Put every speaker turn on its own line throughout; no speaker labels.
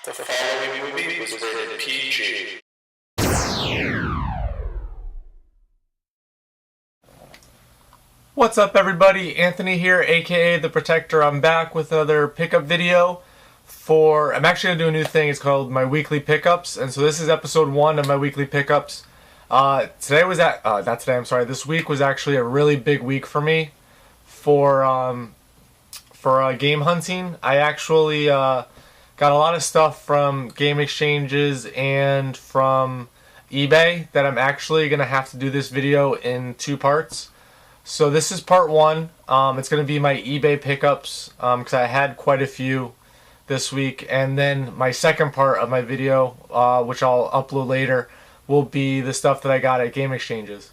The following movie was rated PG.
What's up everybody, Anthony here, aka The Protector. I'm back with another pickup video I'm actually going to do a new thing. It's called my weekly pickups, and so this is episode 1 of my weekly pickups. This week was actually a really big week for me for game hunting. I actually got a lot of stuff from game exchanges and from eBay that I'm actually going to have to do this video in 2 parts. So this is part 1. It's going to be my eBay pickups because I had quite a few this week. And then my second part of my video, which I'll upload later, will be the stuff that I got at game exchanges.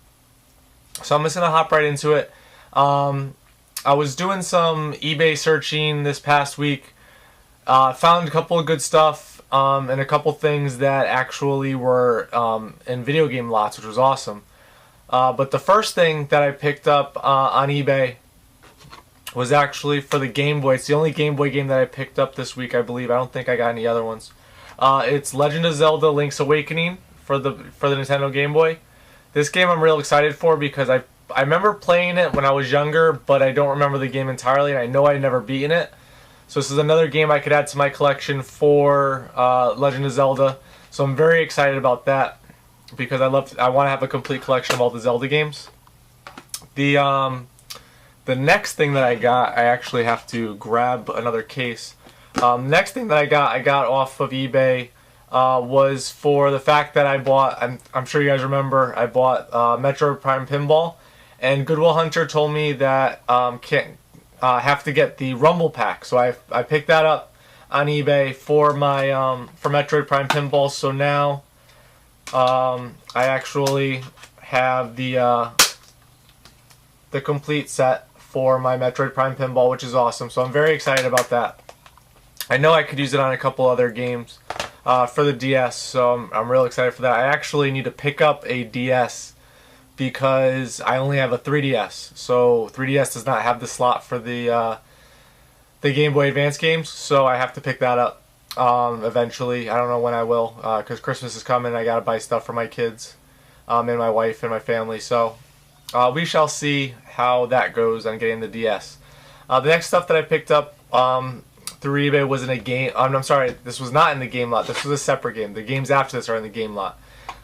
So I'm just going to hop right into it. I was doing some eBay searching this past week. Found a couple of good stuff and a couple things that actually were in video game lots, which was awesome. But the first thing that I picked up on eBay was actually for the Game Boy. It's the only Game Boy game that I picked up this week, I believe. I don't think I got any other ones. It's Legend of Zelda Link's Awakening for the Nintendo Game Boy. This game I'm real excited for because I remember playing it when I was younger, but I don't remember the game entirely, and I know I'd never beaten it. So this is another game I could add to my collection for Legend of Zelda. So I'm very excited about that because I want to have a complete collection of all the Zelda games. The next thing that I got, I actually have to grab another case. Next thing that I got off of eBay was for the fact that I bought, I'm sure you guys remember, I bought Metroid Prime Pinball, and Goodwill Hunter told me that have to get the Rumble Pack. So I picked that up on eBay for my for Metroid Prime Pinball. So now I actually have the complete set for my Metroid Prime Pinball, which is awesome. So I'm very excited about that. I know I could use it on a couple other games for the DS, so I'm real excited for that. I actually need to pick up a DS because I only have a 3DS. So 3DS does not have the slot for the Game Boy Advance games, so I have to pick that up eventually. I don't know when I will because Christmas is coming. I gotta buy stuff for my kids and my wife and my family. So we shall see how that goes on getting the DS. The next stuff that I picked up through eBay was in a game. I'm sorry, this was not in the game lot. This was a separate game. The games after this are in the game lot.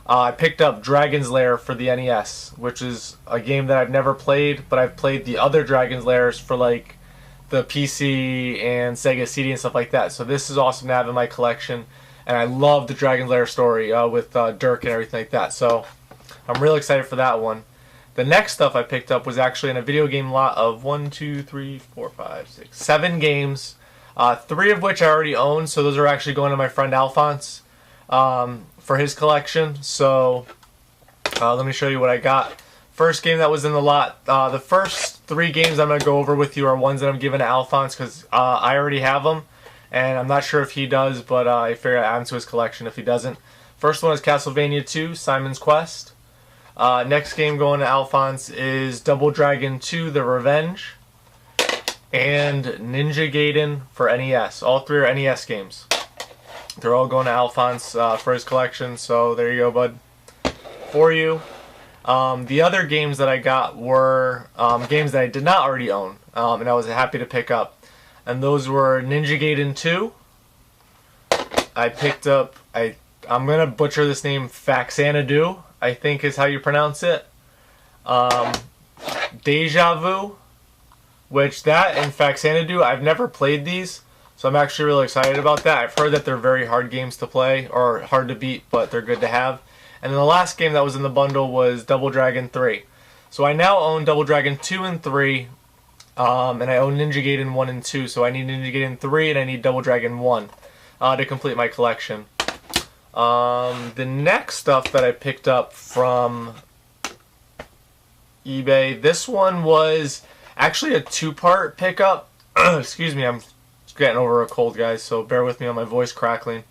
I picked up Dragon's Lair for the NES, which is a game that I've never played, but I've played the other Dragon's Lairs for like the PC and Sega CD and stuff like that. So this is awesome to have in my collection, and I love the Dragon's Lair story with Dirk and everything like that. So I'm real excited for that one. The next stuff I picked up was actually in a video game lot of 7 games, 3 of which I already own, so those are actually going to my friend Alphonse for his collection. So let me show you what I got. First game that was in the lot, the first 3 games I'm going to go over with you are ones that I'm giving to Alphonse because I already have them, and I'm not sure if he does, but I figure I'd add them to his collection if he doesn't. First one is Castlevania 2, Simon's Quest. Next game going to Alphonse is Double Dragon 2, The Revenge, and Ninja Gaiden for NES. All 3 are NES games. They're all going to Alphonse for his collection, so there you go, bud. For you. The other games that I got were games that I did not already own, and I was happy to pick up. And those were Ninja Gaiden 2. I picked up, I'm going to butcher this name, Faxanadu, I think is how you pronounce it. Deja Vu, which that and Faxanadu, I've never played these, so I'm actually really excited about that. I've heard that they're very hard games to play, or hard to beat, but they're good to have. And then the last game that was in the bundle was Double Dragon 3. So I now own Double Dragon 2 and 3, and I own Ninja Gaiden 1 and 2, so I need Ninja Gaiden 3 and I need Double Dragon 1 to complete my collection. The next stuff that I picked up from eBay, this one was actually a 2-part pickup. Excuse me, I'm getting over a cold, guys, so bear with me on my voice crackling.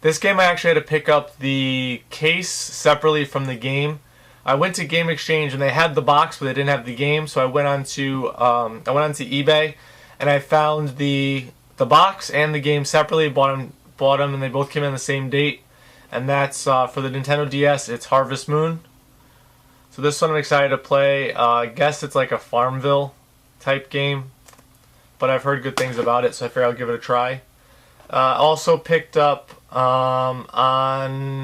This game I actually had to pick up the case separately from the game. I went to Game Exchange and they had the box, but they didn't have the game, so I went onto eBay and I found the the box and the game separately. Bought them, and they both came in the same date. And that's for the Nintendo DS. It's Harvest Moon. So this one I'm excited to play. I guess it's like a Farmville type game, but I've heard good things about it, so I figure I'll give it a try. Also picked up on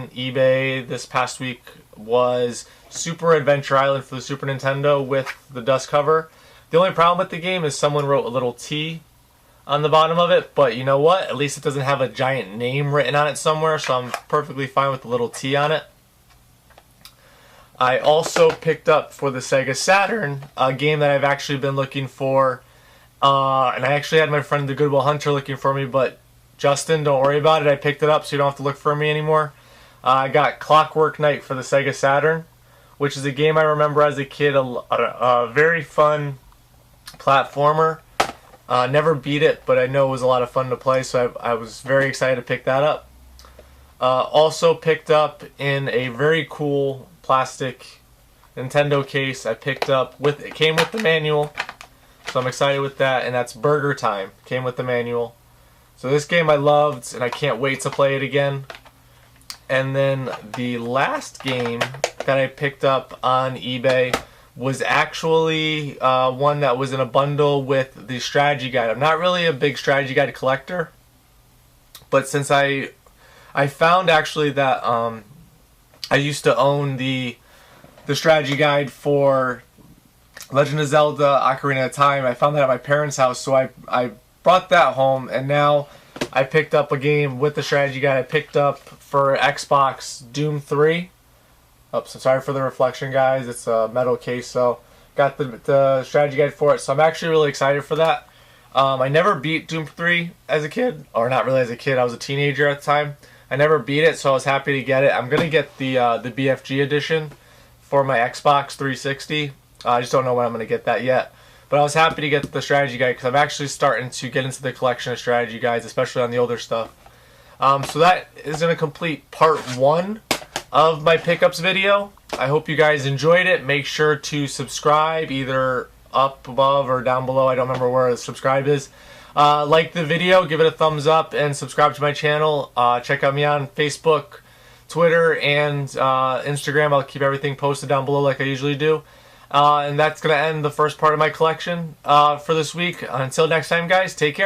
eBay this past week was Super Adventure Island for the Super Nintendo with the dust cover. The only problem with the game is someone wrote a little T on the bottom of it, but you know what? At least it doesn't have a giant name written on it somewhere, so I'm perfectly fine with the little T on it. I also picked up for the Sega Saturn a game that I've actually been looking for, and I actually had my friend the Goodwill Hunter looking for me, but Justin, don't worry about it. I picked it up so you don't have to look for me anymore. I got Clockwork Knight for the Sega Saturn, which is a game I remember as a kid, a very fun platformer. Never beat it, but I know it was a lot of fun to play, so I was very excited to pick that up. Also picked up in a very cool plastic Nintendo case. I picked up it came with the manual, so I'm excited with that, and that's Burger Time. Came with the manual. So this game I loved, and I can't wait to play it again. And then the last game that I picked up on eBay was actually one that was in a bundle with the strategy guide. I'm not really a big strategy guide collector, but since I found actually that I used to own the strategy guide for Legend of Zelda Ocarina of Time. I found that at my parents' house, so I brought that home, and now I picked up a game with the strategy guide. I picked up for Xbox Doom 3. Oops, so sorry for the reflection, guys. It's a metal case, so got the strategy guide for it. So I'm actually really excited for that. I never beat Doom 3 as a kid, or not really as a kid. I was a teenager at the time. I never beat it, so I was happy to get it. I'm gonna get the BFG edition for my Xbox 360. I just don't know when I'm gonna get that yet. But I was happy to get the strategy guide because I'm actually starting to get into the collection of strategy guides, especially on the older stuff. So that is going to complete part 1 of my pickups video. I hope you guys enjoyed it. Make sure to subscribe either up above or down below. I don't remember where the subscribe is. Like the video, give it a thumbs up, and subscribe to my channel. Check out me on Facebook, Twitter, and Instagram. I'll keep everything posted down below like I usually do. And that's going to end the first part of my collection for this week. Until next time, guys, take care.